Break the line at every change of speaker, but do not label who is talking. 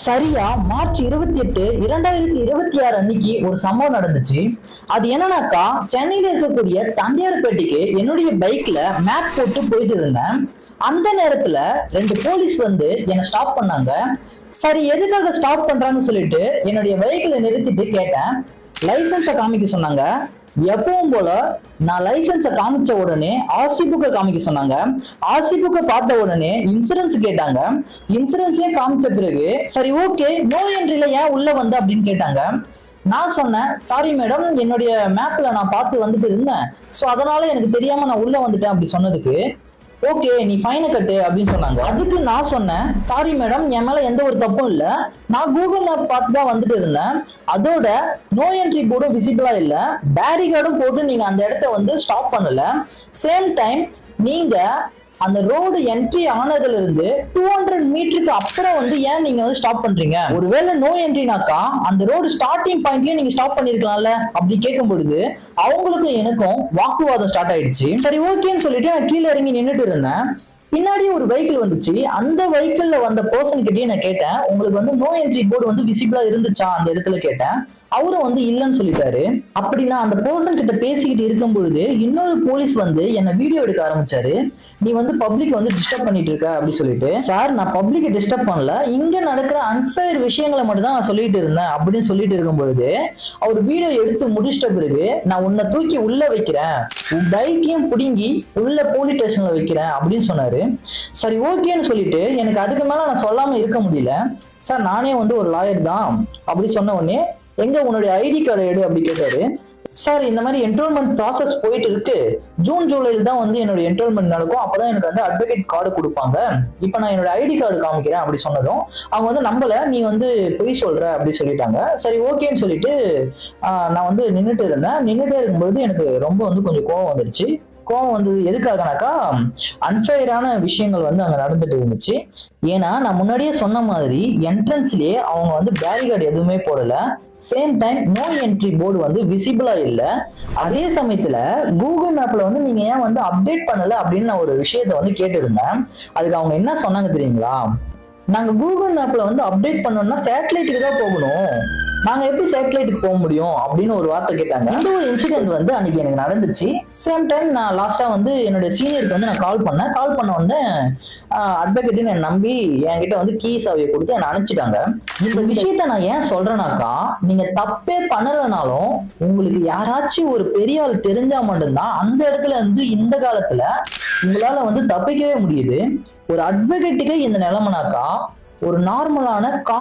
சரியா மார்ச் 28 2026 அன்னைக்கு ஒரு சம்பவம் நடந்துச்சு. அது என்னன்னாக்கா, சென்னையில இருக்கக்கூடிய தண்டையார்பேட்டைக்கு என்னுடைய பைக்ல மேப் போட்டு போயிட்டு இருந்தேன். அந்த நேரத்துல 2 போலீஸ் வந்து என்னை ஸ்டாப் பண்ணாங்க. சரி, எதுக்காக ஸ்டாப் பண்றாங்கன்னு சொல்லிட்டு என்னுடைய பைக்ல நிறுத்திட்டு கேட்டேன். லைசன்ஸை காமிக்க சொன்னாங்க. எப்பவும் போல நான் லைசன்ஸை காமிச்ச உடனே ஆர்சி புக்கை காமிக்க சொன்னாங்க. ஆர்சி புக்கை பார்த்த உடனே இன்சூரன்ஸ் கேட்டாங்க. இன்சூரன்ஸையும் காமிச்ச பிறகு சரி ஓகே, நோ என்ட்ரில ஏன் உள்ள வந்த அப்படின்னு கேட்டாங்க. நான் சொன்னேன், சாரி மேடம், என்னுடைய மேப்ல நான் பார்த்து வந்துட்டு இருந்தேன், ஸோ அதனால எனக்கு தெரியாம நான் உள்ள வந்துட்டேன் அப்படி சொன்னதுக்கு, ஓகே நீ ஃபைனை கட்டு அப்படின்னு சொன்னாங்க. அதுக்கு நான் சொன்னேன், சாரி மேடம், என் மேல எந்த ஒரு தப்பும் இல்ல, நான் கூகுள் மேப் பார்த்து தான் வந்துட்டு இருந்தேன், அதோட நோ என்ட்ரி போர்டும் விசிபிளா இல்ல, பேரிகார்டும் போட்டு நீங்க அந்த இடத்த வந்து ஸ்டாப் பண்ணல. சேம் டைம் நீங்க அந்த ரோடு என்ட்ரி ஆனதுல இருந்து 200 மீட்டருக்கு அப்புறம் வந்து ஏன் நீங்க வந்து ஸ்டாப் பண்றீங்க? ஒருவேளை நோ என்ட்ரினாக்கா அந்த ரோடு ஸ்டார்டிங் பாயிண்ட்லயே நீங்க ஸ்டாப் பண்ணிருக்கலாம்ல அப்படி கேட்கும் பொழுது அவங்களுக்கும் எனக்கும் வாக்குவாதம் ஸ்டார்ட் ஆயிடுச்சு. சரி ஓகேன்னு சொல்லிட்டு நான் கீழே இறங்கி நின்றுட்டு இருந்தேன். பின்னாடி ஒரு வெஹிக்கிள் வந்துச்சு. அந்த வெஹிக்கிள்ல வந்த பர்சன் கிட்டயே நான் கேட்டேன், உங்களுக்கு வந்து நோ என்ட்ரி போர்டு வந்து விசிபிளா இருந்துச்சா அந்த இடத்துல கேட்டேன். அவரும் வந்து இல்லைன்னு சொல்லிட்டாரு. அப்படி நான் அந்த பர்சன் கிட்ட பேசிக்கிட்டு இருக்கும் பொழுது இன்னொரு போலீஸ் வந்து என்ன வீடியோ எடுக்க ஆரம்பிச்சாரு. நீ வந்து பப்ளிக் வந்து டிஸ்டர்ப் பண்ணிட்டு இருக்க அப்படி சொல்லிட்டு. சார், நான் பப்ளிக்கை டிஸ்டர்ப் பண்ணல, இங்க நடக்கிற அன்ஃபேர் விஷயங்களை மட்டும் தான் நான் சொல்லிட்டு இருந்தேன் அப்படின்னு சொல்லிட்டு இருக்கும் பொழுது அவர் வீடியோ எடுத்து முடிச்சிட்ட பிறகு, நான் உன்னை தூக்கி உள்ள வைக்கிறேன், உன் பைக்கையும் பிடுங்கி உள்ள போலீஸ் ஸ்டேஷன்ல வைக்கிறேன் அப்படின்னு சொன்னாரு. சரி ஓகேன்னு சொல்லிட்டு எனக்கு அதுக்கு மேல நான் சொல்லாம இருக்க முடியல. சார், நானே வந்து ஒரு லாயர் தான் அப்படி சொன்ன உடனே, எங்க உன்னுடைய ஐடி கார்டு எடு அப்படி கேட்டாரு. சார், இந்த மாதிரி என்ரோல்மெண்ட் ப்ராசஸ் போயிட்டு இருக்கு, ஜூன் ஜூலைல தான் வந்து என்னோட என்ரோல்மெண்ட் நடக்கும், அப்பதான் எனக்கு வந்து அட்வொகேட் கார்டு கொடுப்பாங்க, இப்ப நான் என்னோட ஐடி கார்டு காமிக்கிறேன் அப்படி சொன்னதும் அவங்க வந்து நம்பல, நீ வந்து பொய் சொல்ற அப்படி சொல்லிட்டாங்க. சரி ஓகேன்னு சொல்லிட்டு நான் வந்து நின்றுட்டு இருந்தேன். நின்றுட்டே இருக்கும்போது எனக்கு ரொம்ப வந்து கொஞ்சம் கோவம் வந்துருச்சு. கோவம் வந்து எதுக்காகனாக்கா, அன்ஃபேரான விஷயங்கள் வந்து அங்க நடந்துட்டு இருந்துச்சு. ஏன்னா நான் முன்னாடியே சொன்ன மாதிரி என்ட்ரன்ஸ்லயே அவங்க வந்து பேரிகார்டு எதுவுமே போடல. Same time no entry board வந்து விசிபிளா இல்ல. அதே சமயத்துல கூகுள் மேப்ல வந்து நீங்க ஏன் வந்து அப்டேட் பண்ணல அப்படின்னு நான் ஒரு விஷயத்த வந்து கேட்டிருந்தேன். அதுக்கு அவங்க என்ன சொன்னாங்க தெரியுங்களா? நாங்க கூகுள் மேப்ல வந்து அப்டேட் பண்ணோம்னா சேட்டலைட்டுக்கு தான் போகணும், நாங்க எப்படி சேட்டலைட்டுக்கு போக முடியும் அப்படின்னு ஒரு வார்த்தை கேட்டாங்க. இந்த ஒரு இன்சிடென்ட் வந்து அன்னைக்கு எனக்கு நடந்துச்சு. சேம் டைம் நான் லாஸ்டா வந்து என்னோட சீனியருக்கு வந்து நான் கால் பண்ண உடனே அட்வொகேட்னு என்னை நம்பி என்கிட்ட வந்து கீ சாவியை கொடுத்து என்னை அனுப்பிச்சிட்டாங்க. இந்த விஷயத்த நான் ஏன் சொல்றேனாக்கா, நீங்க தப்பே பண்ணலனாலும் உங்களுக்கு யாராச்சும் ஒரு பெரிய ஆள் தெரிஞ்சா மட்டும்தான் அந்த இடத்துல இருந்து இந்த காலத்துல உங்களால வந்து தப்பிக்கவே முடியுது. ஒரு அட்வொகேட்டுக்கே இந்த நிலைமைனாக்கா, ஒரு நார்மலான